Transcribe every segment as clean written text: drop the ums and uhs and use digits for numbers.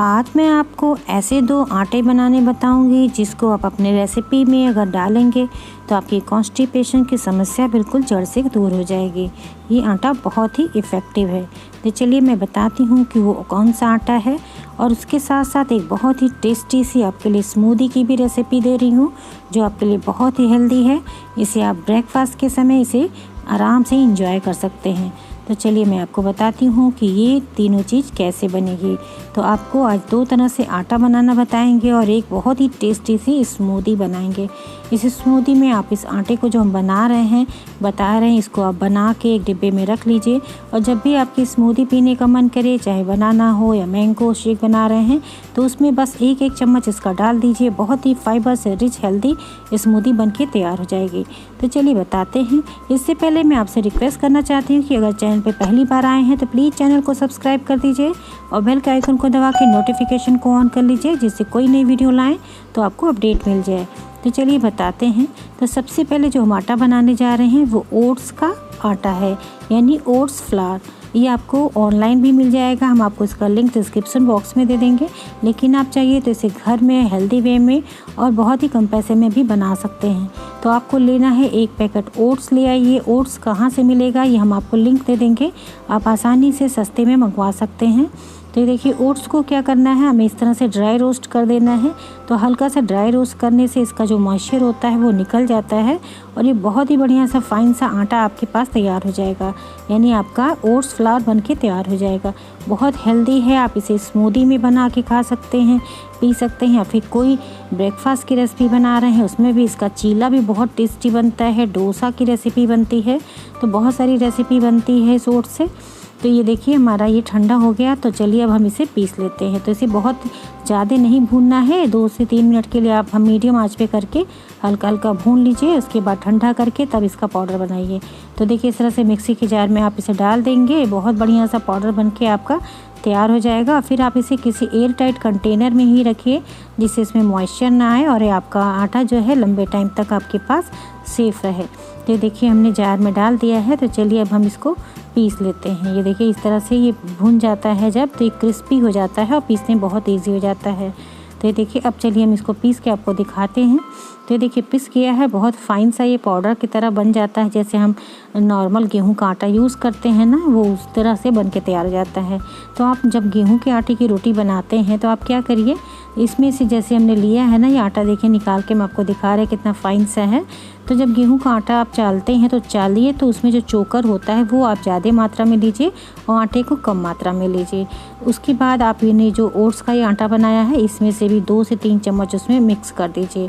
आज मैं आपको ऐसे 2 आटे बनाने बताऊंगी जिसको आप अपने रेसिपी में अगर डालेंगे तो आपकी कॉन्स्टिपेशन की समस्या बिल्कुल जड़ से दूर हो जाएगी। ये आटा बहुत ही इफ़ेक्टिव है। तो चलिए मैं बताती हूँ कि वो कौन सा आटा है, और उसके साथ साथ एक बहुत ही टेस्टी सी आपके लिए स्मूदी की भी रेसिपी दे रही हूँ जो आपके लिए बहुत ही हेल्दी है। इसे आप ब्रेकफास्ट के समय इसे आराम से इंजॉय कर सकते हैं। तो चलिए मैं आपको बताती हूँ कि ये तीनों चीज़ कैसे बनेगी। तो आपको आज 2 तरह से आटा बनाना बताएंगे और एक बहुत ही टेस्टी सी स्मूदी बनाएंगे। इस स्मूदी में आप इस आटे को जो हम बता रहे हैं इसको आप बना के एक डिब्बे में रख लीजिए, और जब भी आपकी स्मूदी पीने का मन करे, चाहे बनाना हो या मैंगो शेक बना रहे हैं, तो उसमें बस एक चम्मच इसका डाल दीजिए। बहुत ही फाइबर से रिच हेल्दी स्मूदी बनके तैयार हो जाएगी। तो चलिए बताते हैं। इससे पहले मैं आपसे रिक्वेस्ट करना चाहती हूँ कि अगर चैनल पे पहली बार आए हैं तो प्लीज़ चैनल को सब्सक्राइब कर दीजिए और बेल के आइकन को दबा के नोटिफिकेशन को ऑन कर लीजिए, जिससे कोई नई वीडियो लाएँ तो आपको अपडेट मिल जाए। तो चलिए बताते हैं। तो सबसे पहले जो हम आटा बनाने जा रहे हैं वो ओट्स का आटा है, यानी ओट्स फ्लावर। ये आपको ऑनलाइन भी मिल जाएगा, हम आपको इसका लिंक डिस्क्रिप्शन बॉक्स में दे देंगे। लेकिन आप चाहिए तो इसे घर में हेल्दी वे में और बहुत ही कम पैसे में भी बना सकते हैं। तो आपको लेना है 1 पैकेट ओट्स ले आइए। ओट्स कहाँ से मिलेगा ये हम आपको लिंक दे देंगे, आप आसानी से सस्ते में मंगवा सकते हैं। तो ये देखिए, ओट्स को क्या करना है, हमें इस तरह से ड्राई रोस्ट कर देना है। तो हल्का सा ड्राई रोस्ट करने से इसका जो मॉइस्चर होता है वो निकल जाता है और ये बहुत ही बढ़िया सा फाइन सा आटा आपके पास तैयार हो जाएगा, यानी आपका ओट्स फ्लावर बनके तैयार हो जाएगा। बहुत हेल्दी है, आप इसे स्मूदी में बना के खा सकते हैं, पी सकते हैं, या फिर कोई ब्रेकफास्ट की रेसिपी बना रहे हैं उसमें भी इसका चीला भी बहुत टेस्टी बनता है। डोसा की रेसिपी बनती है, तो बहुत सारी रेसिपी बनती है इस ओट्स से। तो ये देखिए हमारा ये ठंडा हो गया। तो चलिए अब हम इसे पीस लेते हैं। तो इसे बहुत ज़्यादा नहीं भूनना है, 2 से 3 मिनट के लिए आप हम मीडियम आंच पे करके हल्का हल्का भून लीजिए। उसके बाद ठंडा करके तब इसका पाउडर बनाइए। तो देखिए इस तरह से मिक्सी के जार में आप इसे डाल देंगे, बहुत बढ़िया सा पाउडर बनके आपका तैयार हो जाएगा। फिर आप इसे किसी एयर टाइट कंटेनर में ही रखिए जिससे इसमें मॉइस्चर ना आए और आपका आटा जो है लंबे टाइम तक आपके पास सेफ रहे। तो देखिए हमने जार में डाल दिया है। तो चलिए अब हम इसको पीस लेते हैं। ये देखिए इस तरह से ये भुन जाता है जब, तो ये क्रिस्पी हो जाता है और पीसने में बहुत ईजी हो जाता है। तो ये देखिए अब चलिए हम इसको पीस के आपको दिखाते हैं। तो ये देखिए पीस किया है, बहुत फाइन सा ये पाउडर की तरह बन जाता है, जैसे हम नॉर्मल गेहूं का आटा यूज़ करते हैं ना, वो उस तरह से बन के तैयार हो जाता है। तो आप जब गेहूं के आटे की रोटी बनाते हैं तो आप क्या करिए, इसमें से जैसे हमने लिया है ना ये आटा, देखिए निकाल के मैं आपको दिखा रहे हैं कितना फाइन सा है। तो जब गेहूं का आटा आप चालते हैं तो चालिए, तो उसमें जो चोकर होता है वो आप ज़्यादा मात्रा में लीजिए और आटे को कम मात्रा में लीजिए। उसके बाद आप ये जो ओट्स का ये आटा बनाया है इसमें से भी 2 से 3 चम्मच उसमें मिक्स कर दीजिए।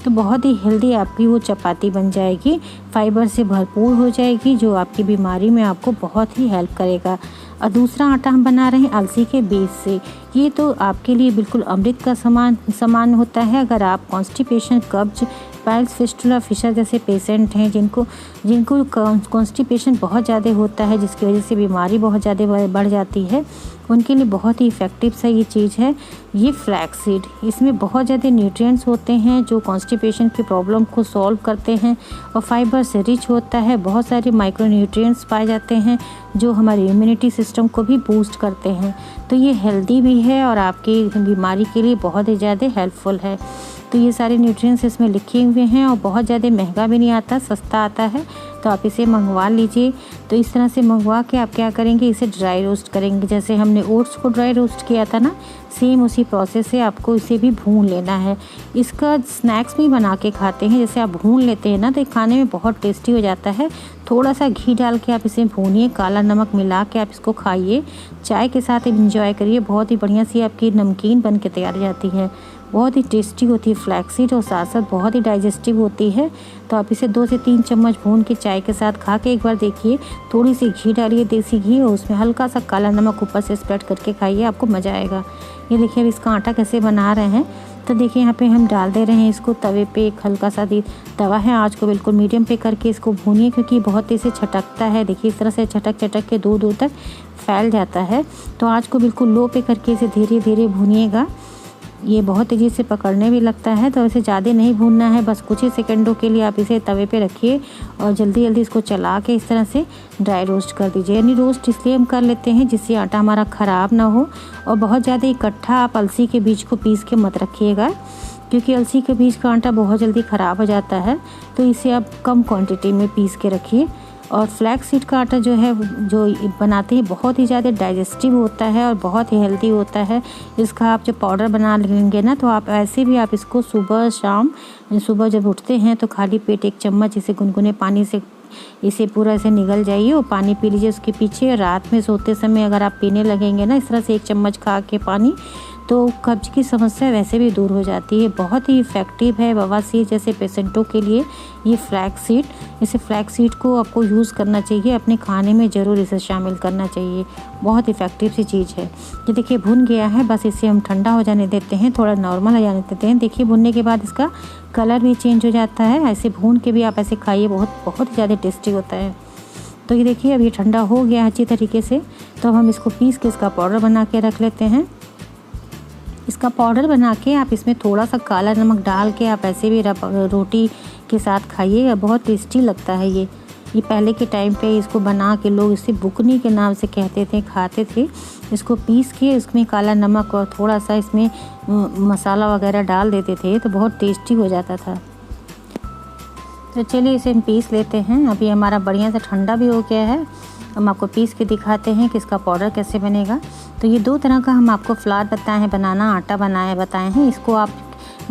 तो बहुत ही हेल्दी आपकी वो चपाती बन जाएगी, फाइबर से भरपूर हो जाएगी, जो आपकी बीमारी में आपको बहुत ही हेल्प करेगा। और दूसरा आटा हम बना रहे हैं अलसी के बीज से। ये तो आपके लिए बिल्कुल अमृत का समान होता है। अगर आप कॉन्स्टिपेशन, कब्ज, पाइल्स, फिस्टुला, फिशर जैसे पेशेंट हैं जिनको कॉन्स्टिपेशन बहुत ज़्यादा होता है, जिसकी वजह से बीमारी बहुत ज़्यादा बढ़ जाती है, उनके लिए बहुत ही इफ़ेक्टिव सा ये चीज़ है ये फ्लैक्स सीड। इसमें बहुत ज़्यादा न्यूट्रिएंट्स होते हैं जो कॉन्स्टिपेशन की प्रॉब्लम को सॉल्व करते हैं, और फाइबर से रिच होता है। बहुत सारे माइक्रो न्यूट्रिएंट्स पाए जाते हैं जो हमारे इम्यूनिटी सिस्टम को भी बूस्ट करते हैं। तो ये हेल्दी भी है और आपकी बीमारी के लिए बहुत ही ज़्यादा हेल्पफुल है। तो ये सारे न्यूट्रिएंट्स इसमें लिखे हुए हैं और बहुत ज़्यादा महंगा भी नहीं आता, सस्ता आता है। तो आप इसे मंगवा लीजिए। तो इस तरह से मंगवा के आप क्या करेंगे, इसे ड्राई रोस्ट करेंगे। जैसे हमने ओट्स को ड्राई रोस्ट किया था ना, सेम उसी प्रोसेस से आपको इसे भी भून लेना है। इसका स्नैक्स भी बना के खाते हैं, जैसे आप भून लेते हैं ना तो खाने में बहुत टेस्टी हो जाता है। थोड़ा सा घी डाल के आप इसे भूनिए, काला नमक मिला के आप इसको खाइए, चाय के साथ एंजॉय करिए। बहुत ही बढ़िया सी आपकी नमकीन बन के तैयार हो जाती है, बहुत ही टेस्टी होती है फ्लैक्सीड, और साथ साथ बहुत ही डाइजेस्टिव होती है। तो आप इसे 2 से 3 चम्मच भून के चाय के साथ खा के एक बार देखिए। थोड़ी सी घी डालिए, देसी घी, और उसमें हल्का सा काला नमक ऊपर से स्प्रेड करके खाइए, आपको मज़ा आएगा। ये देखिए अब इसका आटा कैसे बना रहे हैं। तो देखिए यहाँ पे हम डाल दे रहे हैं इसको तवे पे। एक हल्का सा तवा है, आँच को बिल्कुल मीडियम पे करके इसको भूनिए, क्योंकि बहुत तेज़ से छटकता है। देखिए इस तरह से छटक के दूर दूर तक फैल जाता है। तो आँच को बिल्कुल लो पे करके इसे धीरे धीरे भूनिएगा। ये बहुत तेज़ी से पकड़ने भी लगता है, तो इसे ज़्यादा नहीं भूनना है, बस कुछ ही सेकंडों के लिए आप इसे तवे पे रखिए और जल्दी जल्दी इसको चला के इस तरह से ड्राई रोस्ट कर दीजिए। यानी रोस्ट इसलिए हम कर लेते हैं जिससे आटा हमारा ख़राब ना हो। और बहुत ज़्यादा इकट्ठा आप अलसी के बीज को पीस के मत रखिएगा, क्योंकि अलसी के बीज का आटा बहुत जल्दी ख़राब हो जाता है, तो इसे आप कम क्वांटिटी में पीस के रखिए। और फ्लैक्स सीड का आटा जो है जो बनाते हैं बहुत ही ज़्यादा डाइजेस्टिव होता है और बहुत ही हेल्दी होता है। इसका आप जब पाउडर बना लेंगे ना, तो आप ऐसे भी आप इसको सुबह शाम, सुबह जब उठते हैं तो खाली पेट 1 चम्मच इसे गुनगुने पानी से इसे पूरा ऐसे निगल जाइए और पानी पी लीजिए उसके पीछे। रात में सोते समय अगर आप पीने लगेंगे ना इस तरह से 1 चम्मच खा के पानी, तो कब्ज की समस्या वैसे भी दूर हो जाती है। बहुत ही इफ़ेक्टिव है बवासीर जैसे पेशेंटों के लिए ये फ्लैक्स सीड। इसे फ्लैक्स सीड को आपको यूज़ करना चाहिए, अपने खाने में ज़रूर इसे शामिल करना चाहिए। बहुत इफ़ेक्टिव सी चीज़ है। ये देखिए भुन गया है, बस इसे हम ठंडा हो जाने देते हैं, थोड़ा नॉर्मल हो जाने देते हैं। देखिए भुनने के बाद इसका कलर भी चेंज हो जाता है। ऐसे भून के भी आप ऐसे खाइए, बहुत ज़्यादा टेस्टी होता है। तो ये देखिए अब ये ठंडा हो गया अच्छी तरीके से, तो हम इसको पीस के इसका पाउडर बना के रख लेते हैं। इसका पाउडर बना के आप इसमें थोड़ा सा काला नमक डाल के आप ऐसे भी रोटी के साथ खाइए, बहुत टेस्टी लगता है ये। पहले के टाइम पे इसको बना के लोग इसे बुकनी के नाम से कहते थे, खाते थे। इसको पीस के इसमें काला नमक और थोड़ा सा इसमें मसाला वगैरह डाल देते थे, तो बहुत टेस्टी हो जाता था। तो चलिए इसे हम पीस लेते हैं। अभी हमारा बढ़िया से ठंडा भी हो गया है। हम आपको पीस के दिखाते हैं कि इसका पाउडर कैसे बनेगा। तो ये 2 तरह का हम आपको फ्लावर बताए हैं बनाना, आटा बताए हैं। इसको आप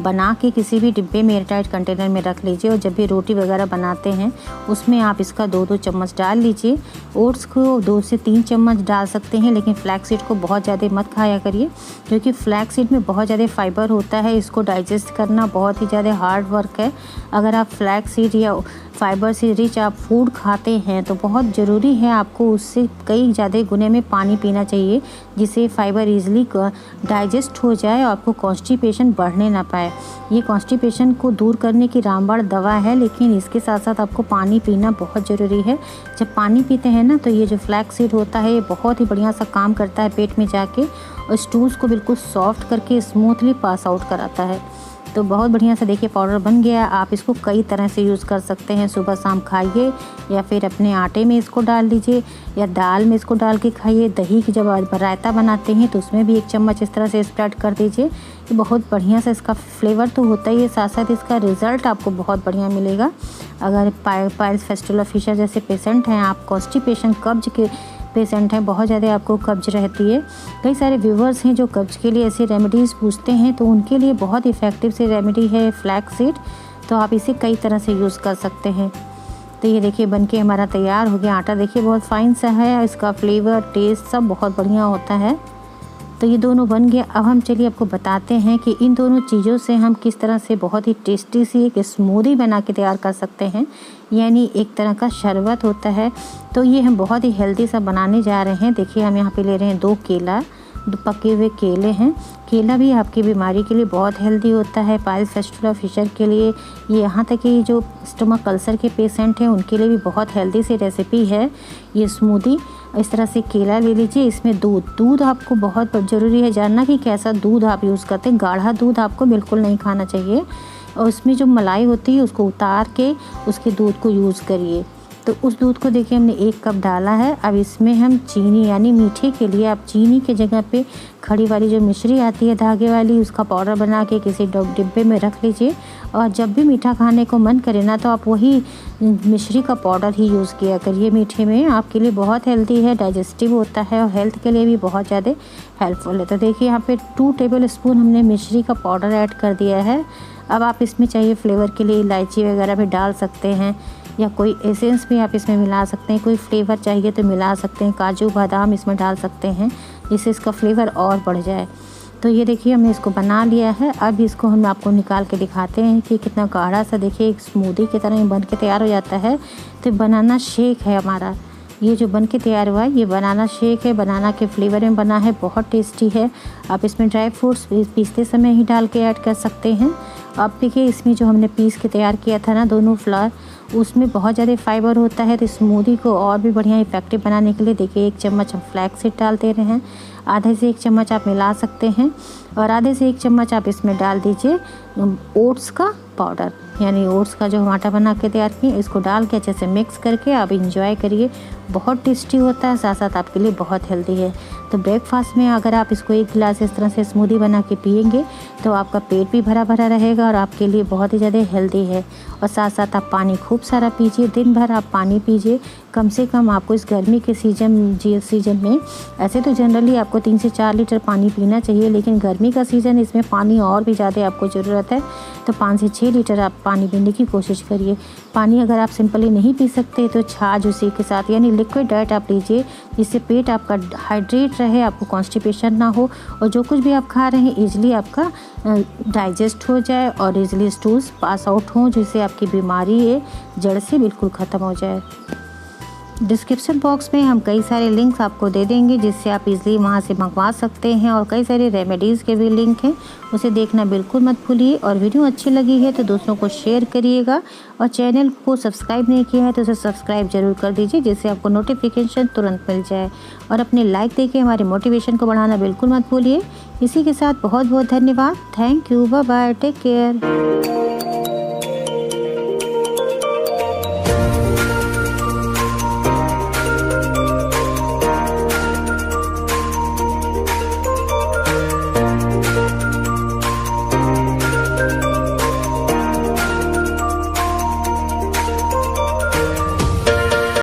बना के किसी भी डिब्बे में एयरटाइट कंटेनर में रख लीजिए और जब भी रोटी वगैरह बनाते हैं उसमें आप इसका 2-2 चम्मच डाल लीजिए। ओट्स को 2 से 3 चम्मच डाल सकते हैं, लेकिन फ्लैक्स सीड को बहुत ज़्यादा मत खाया करिए, क्योंकि फ्लैक्स सीड में बहुत ज़्यादा फाइबर होता है। इसको डाइजेस्ट करना बहुत ही ज़्यादा हार्ड वर्क है। अगर आप फ्लैक्स सीड या फाइबर से रिच आप फूड खाते हैं तो बहुत ज़रूरी है आपको उससे कई ज़्यादा गुने में पानी पीना चाहिए, जिससे फाइबर ईजिली डाइजेस्ट हो जाए और आपको कॉन्स्टिपेशन बढ़ने ना पाए। ये कॉन्स्टिपेशन को दूर करने की रामबाण दवा है, लेकिन इसके साथ साथ आपको पानी पीना बहुत ज़रूरी है। जब पानी पीते हैं ना, तो ये जो फ्लैक्स सीड होता है ये बहुत ही बढ़िया सा काम करता है पेट में जाके, और स्टूल्स को बिल्कुल सॉफ्ट करके स्मूथली पास आउट कराता है। तो बहुत बढ़िया से देखिए पाउडर बन गया। आप इसको कई तरह से यूज़ कर सकते हैं, सुबह शाम खाइए, या फिर अपने आटे में इसको डाल दीजिए, या दाल में इसको डाल के खाइए। दही की जब रायता बनाते हैं तो उसमें भी 1 चम्मच इस तरह से स्प्रेड कर दीजिए। ये बहुत बढ़िया से इसका फ्लेवर तो होता ही है, साथ साथ इसका रिज़ल्ट आपको बहुत बढ़िया मिलेगा। अगर पाइल्स फिस्टुला फिशर जैसे पेशेंट हैं, आप कॉन्स्टिपेशन कब्ज के पेशेंट हैं, बहुत ज़्यादा आपको कब्ज रहती है। कई सारे व्यूवर्स हैं जो कब्ज के लिए ऐसे रेमेडीज़ पूछते हैं, तो उनके लिए बहुत इफ़ेक्टिव सी रेमेडी है फ्लैक्स सीड। तो आप इसे कई तरह से यूज़ कर सकते हैं। तो ये देखिए बनके हमारा तैयार हो गया। आटा देखिए बहुत फाइन सा है, इसका फ्लेवर टेस्ट सब बहुत बढ़िया होता है। तो ये दोनों बन गया। अब हम चलिए आपको बताते हैं कि इन दोनों चीज़ों से हम किस तरह से बहुत ही टेस्टी सी एक स्मूदी बना के तैयार कर सकते हैं, यानी एक तरह का शरबत होता है। तो ये हम बहुत ही हेल्दी सा बनाने जा रहे हैं। देखिए हम यहाँ पे ले रहे हैं 2 केला, 2 पके हुए केले हैं। केला भी आपकी बीमारी के लिए बहुत हेल्दी होता है, पाइल्स फिस्टुला फिशर के लिए, ये यहाँ तक कि जो स्टमक अल्सर के पेशेंट हैं उनके लिए भी बहुत हेल्दी सी रेसिपी है ये स्मूदी। इस तरह से केला ले लीजिए, इसमें दूध आपको बहुत ज़रूरी है जानना कि कैसा दूध आप यूज़ करते हैं। गाढ़ा दूध आपको बिल्कुल नहीं खाना चाहिए, और उसमें जो मलाई होती है उसको उतार के उसके दूध को यूज़ करिए। तो उस दूध को देखिए हमने 1 कप डाला है। अब इसमें हम चीनी, यानी मीठे के लिए आप चीनी के जगह पे खड़ी वाली जो मिश्री आती है धागे वाली, उसका पाउडर बना के किसी डिब्बे में रख लीजिए, और जब भी मीठा खाने को मन करे ना, तो आप वही मिश्री का पाउडर ही यूज़ किया करिए मीठे में। आपके लिए बहुत हेल्दी है, डाइजेस्टिव होता है और हेल्थ के लिए भी बहुत ज़्यादा हेल्पफुल है। तो देखिए यहाँ पे 2 टेबल स्पून हमने मिश्री का पाउडर ऐड कर दिया है। अब आप इसमें चाहिए फ्लेवर के लिए इलायची वगैरह भी डाल सकते हैं, या कोई एसेंस भी आप इसमें मिला सकते हैं। कोई फ्लेवर चाहिए तो मिला सकते हैं, काजू बादाम इसमें डाल सकते हैं, जिससे इसका फ्लेवर और बढ़ जाए। तो ये देखिए हमने इसको बना लिया है। अब इसको हम आपको निकाल के दिखाते हैं कि कितना गाढ़ा सा, देखिए एक स्मूदी की तरह बन के तैयार हो जाता है। तो बनाना शेक है हमारा, ये जो बन के तैयार हुआ है ये बनाना शेक है, बनाना के फ्लेवर में बना है, बहुत टेस्टी है। आप इसमें ड्राई फ्रूट्स पीसते समय ही डाल के ऐड कर सकते हैं। अब देखिए इसमें जो हमने पीस के तैयार किया था ना दोनों फ्लावर, उसमें बहुत ज़्यादा फाइबर होता है। तो स्मूदी को और भी बढ़िया इफ़ेक्टिव बनाने के लिए देखिए 1 चम्मच हम फ्लैक्स सीड डाल दे रहे हैं। आधे से 1 चम्मच आप मिला सकते हैं और आधे से 1 चम्मच आप इसमें डाल दीजिए ओट्स का पाउडर, यानी ओट्स का जो हम आटा बना के तैयार किए, इसको डाल के अच्छे से मिक्स करके आप इंजॉय करिए। बहुत टेस्टी होता है, साथ साथ आपके लिए बहुत हेल्दी है। तो ब्रेकफास्ट में अगर आप इसको 1 गिलास इस तरह से स्मूदी बना के पिएंगे तो आपका पेट भी भरा भरा रहेगा और आपके लिए बहुत ही ज़्यादा हेल्दी है। और साथ साथ आप पानी खूब सारा पीजिए, दिन भर आप पानी पीजिए। कम से कम आपको इस गर्मी के सीज़न में ऐसे तो जनरली आपको 3 से 4 लीटर पानी पीना चाहिए, लेकिन गर्मी का सीज़न इसमें पानी और भी ज़्यादा आपको ज़रूरत है। तो 5 से 6 लीटर आप पानी पीने की कोशिश करिए। पानी अगर आप सिंपली नहीं पी सकते तो छाछ उसी के साथ यानी लिक्विड डाइट आप लीजिए, जिससे पेट आपका हाइड्रेट रहे, आपको कॉन्स्टिपेशन ना हो और जो कुछ भी आप खा रहे हैं ईजिली आपका डाइजेस्ट हो जाए और ईजिली स्टूल्स पास आउट हों, जिससे आपकी बीमारी है जड़ से बिल्कुल ख़त्म हो जाए। डिस्क्रिप्शन बॉक्स में हम कई सारे लिंक्स आपको दे देंगे, जिससे आप इजीली वहां से मंगवा सकते हैं और कई सारे रेमेडीज़ के भी लिंक हैं, उसे देखना बिल्कुल मत भूलिए। और वीडियो अच्छी लगी है तो दोस्तों को शेयर करिएगा और चैनल को सब्सक्राइब नहीं किया है तो उसे सब्सक्राइब जरूर कर दीजिए, जिससे आपको नोटिफिकेशन तुरंत मिल जाए। और अपने लाइक देके हमारे मोटिवेशन को बढ़ाना बिल्कुल मत भूलिए। इसी के साथ बहुत बहुत धन्यवाद। Thank you, bye bye, take care.